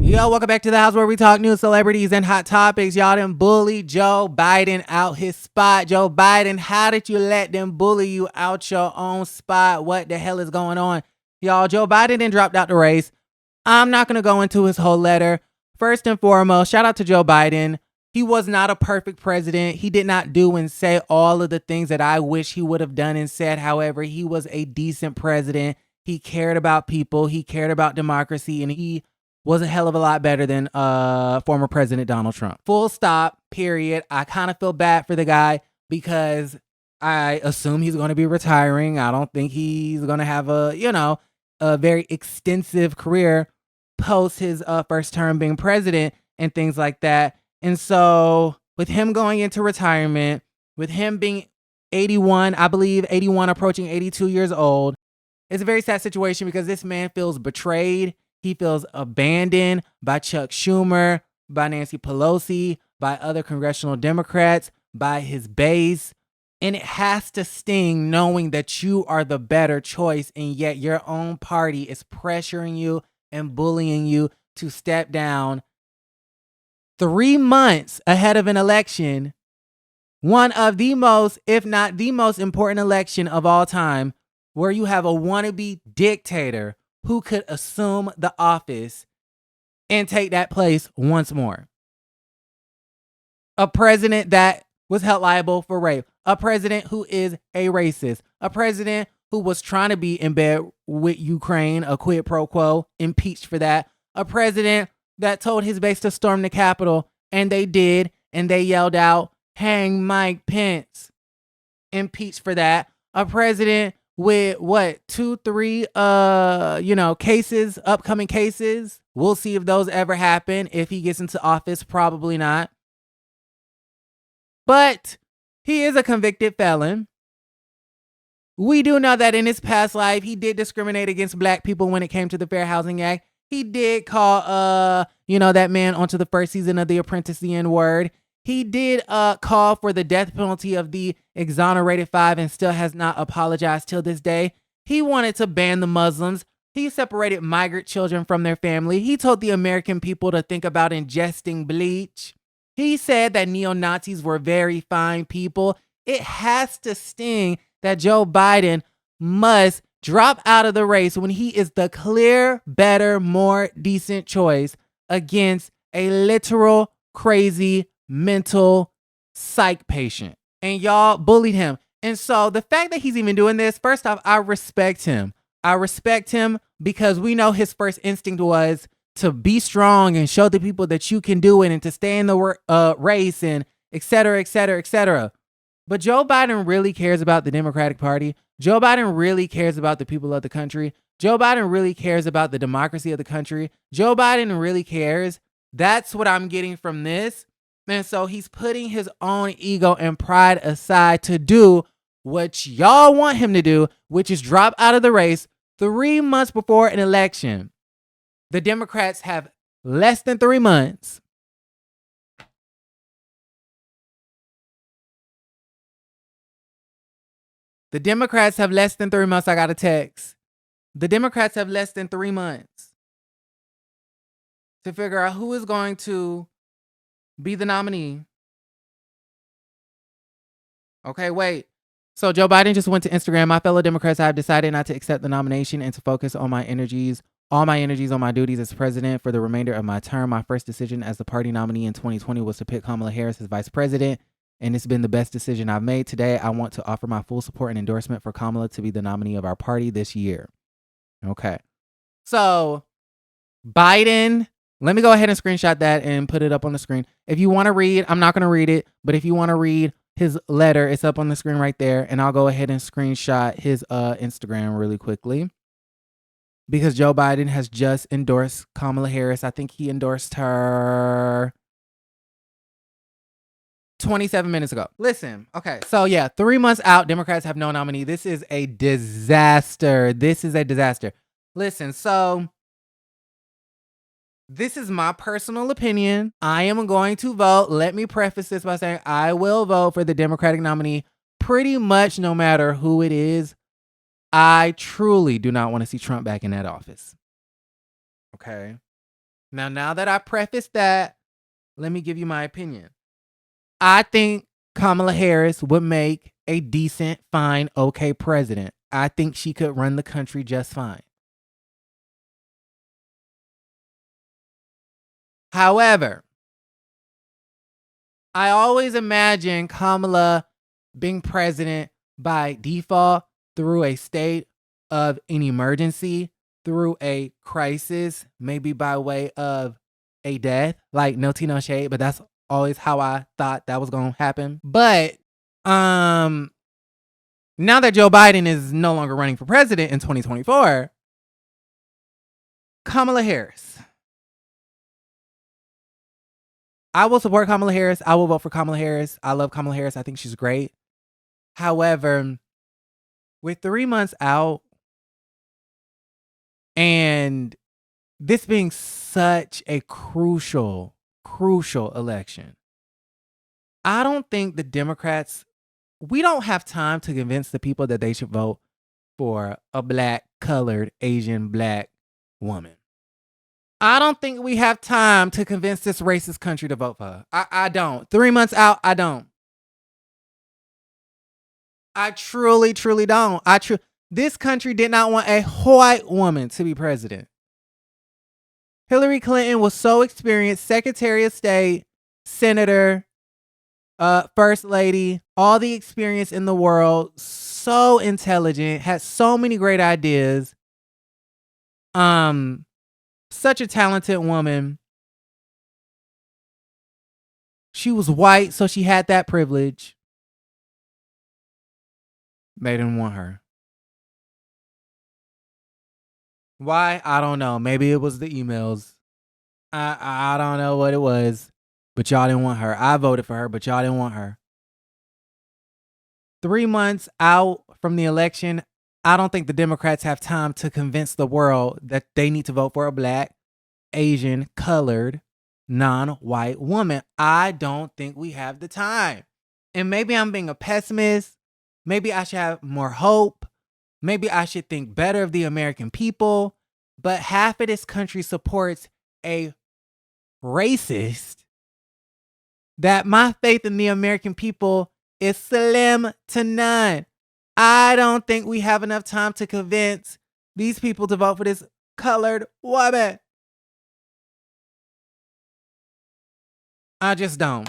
Yo, welcome back to the house where we talk news, celebrities, and hot topics. Y'all done bullied Joe Biden out his spot. Joe Biden, how did you let them bully you out your own spot? What the hell is going on? Y'all, Joe Biden then dropped out the race. I'm not going to go into his whole letter. First and foremost, shout out to Joe Biden. He was not a perfect president. He did not do and say all of the things that I wish he would have done and said. However, he was a decent president. He cared about people. He cared about democracy, and he was a hell of a lot better than former President Donald Trump. Full stop, period. I kind of feel bad for the guy because I assume he's going to be retiring. I don't think he's going to have a very extensive career post his first term being president and things like that. And so with him going into retirement, with him being 81, I believe 81, approaching 82 years old, it's a very sad situation because this man feels betrayed. He feels abandoned by Chuck Schumer, by Nancy Pelosi, by other congressional Democrats, by his base. And it has to sting knowing that you are the better choice, and yet your own party is pressuring you and bullying you to step down 3 months ahead of an election, one of the most, if not the most important election of all time, where you have a wannabe dictator who could assume the office and take that place once more. A president that was held liable for rape. A president who is a racist. A president who was trying to be in bed with Ukraine, a quid pro quo, impeached for that. A president that told his base to storm the Capitol, and they did, and they yelled out, "Hang Mike Pence," impeached for that. A president with 2-3 cases, upcoming cases. We'll see if those ever happen. If he gets into office, probably not. But he is a convicted felon. We do know that in his past life, he did discriminate against black people when it came to the Fair Housing Act. He did call that man onto the first season of The Apprentice the N-word. He did call for the death penalty of the exonerated 5 and still has not apologized till this day. He wanted to ban the Muslims. He separated migrant children from their family. He told the American people to think about ingesting bleach. He said that neo-Nazis were very fine people. It has to sting that Joe Biden must drop out of the race when he is the clear, better, more decent choice against a literal, crazy, mental psych patient. And y'all bullied him. And so the fact that he's even doing this, first off, I respect him. I respect him because we know his first instinct was to be strong and show the people that you can do it and to stay in the race and et cetera, et cetera, et cetera. But Joe Biden really cares about the Democratic Party. Joe Biden really cares about the people of the country. Joe Biden really cares about the democracy of the country. Joe Biden really cares. That's what I'm getting from this. And so he's putting his own ego and pride aside to do what y'all want him to do, which is drop out of the race 3 months before an election. The Democrats have less than 3 months. The Democrats have less than 3 months. I got a text. The Democrats have less than 3 months to figure out who is going to be the nominee. Okay, wait. So Joe Biden just went to Instagram. My fellow Democrats, I have decided not to accept the nomination and to focus all my energies on my duties as president for the remainder of my term. My first decision as the party nominee in 2020 was to pick Kamala Harris as vice president, and it's been the best decision I've made. Today, I want to offer my full support and endorsement for Kamala to be the nominee of our party this year. Okay. So Biden, let me go ahead and screenshot that and put it up on the screen. If you want to read, I'm not going to read it, but if you want to read his letter, it's up on the screen right there. And I'll go ahead and screenshot his Instagram really quickly because Joe Biden has just endorsed Kamala Harris. I think he endorsed her 27 minutes ago. Listen, okay. So yeah, 3 months out, Democrats have no nominee. This is a disaster. Listen, so this is my personal opinion. I am going to vote. Let me preface this by saying I will vote for the Democratic nominee pretty much no matter who it is. I truly do not want to see Trump back in that office. Okay. Now that I prefaced that, let me give you my opinion. I think Kamala Harris would make a decent, fine, okay president. I think she could run the country just fine. However, I always imagine Kamala being president by default through a state of an emergency, through a crisis, maybe by way of a death, like no tea, no shade, but that's always how I thought that was going to happen. But now that Joe Biden is no longer running for president in 2024, Kamala Harris. I will support Kamala Harris. I will vote for Kamala Harris. I love Kamala Harris. I think she's great. However, with 3 months out and this being such a crucial election, I don't think the Democrats, we don't have time to convince the people that they should vote for a black, colored, Asian, black woman. I don't think we have time to convince this racist country to vote for her. I don't. 3 months out, I don't. I truly don't. This country did not want a white woman to be president. Hillary Clinton was so experienced, Secretary of State, Senator, First Lady, all the experience in the world, so intelligent, had so many great ideas. Such a talented woman. She was white, so she had that privilege. They didn't want her. Why? I don't know. Maybe it was the emails. I don't know what it was, but y'all didn't want her. I voted for her, but y'all didn't want her. 3 months out from the election, I don't think the Democrats have time to convince the world that they need to vote for a black, Asian, colored, non-white woman. I don't think we have the time. And maybe I'm being a pessimist. Maybe I should have more hope. Maybe I should think better of the American people. But half of this country supports a racist that my faith in the American people is slim to none. I don't think we have enough time to convince these people to vote for this colored woman. I just don't.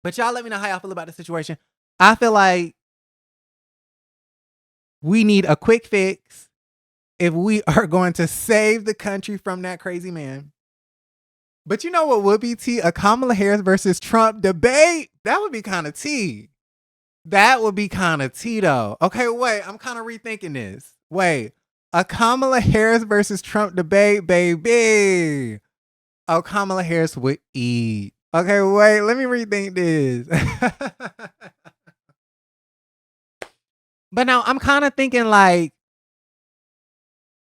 But y'all let me know how y'all feel about the situation. I feel like we need a quick fix if we are going to save the country from that crazy man. But you know what would be tea? A Kamala Harris versus Trump debate? That would be kind of tea. That would be kind of tea though. Okay, wait, I'm kind of rethinking this. Wait, a Kamala Harris versus Trump debate, baby. Oh, Kamala Harris would eat. Okay, wait, let me rethink this. But now I'm kind of thinking like,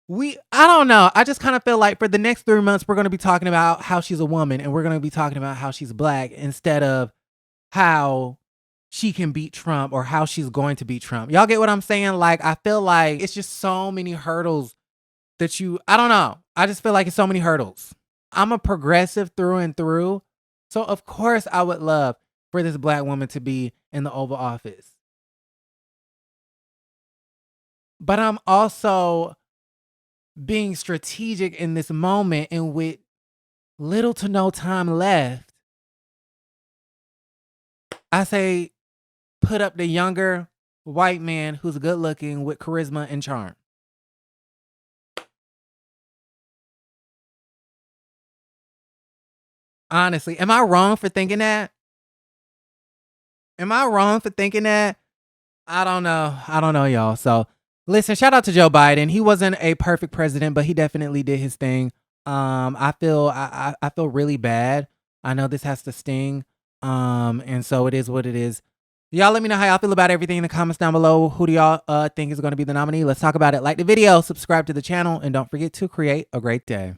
I don't know. I just kind of feel like for the next 3 months, we're going to be talking about how she's a woman and we're going to be talking about how she's black instead of how she can beat Trump or how she's going to beat Trump. Y'all get what I'm saying? Like, I feel like it's just so many hurdles that I don't know. I just feel like it's so many hurdles. I'm a progressive through and through. So of course I would love for this black woman to be in the Oval Office. But I'm also being strategic in this moment and with little to no time left. I say put up the younger white man who's good looking with charisma and charm. Honestly, am I wrong for thinking that? Am I wrong for thinking that? I don't know, y'all. So listen, shout out to Joe Biden. He wasn't a perfect president, but he definitely did his thing. I feel really bad. I know this has to sting. And so it is what it is. Y'all let me know how y'all feel about everything in the comments down below. Who do y'all think is going to be the nominee? Let's talk about it. Like the video, subscribe to the channel, and don't forget to create a great day.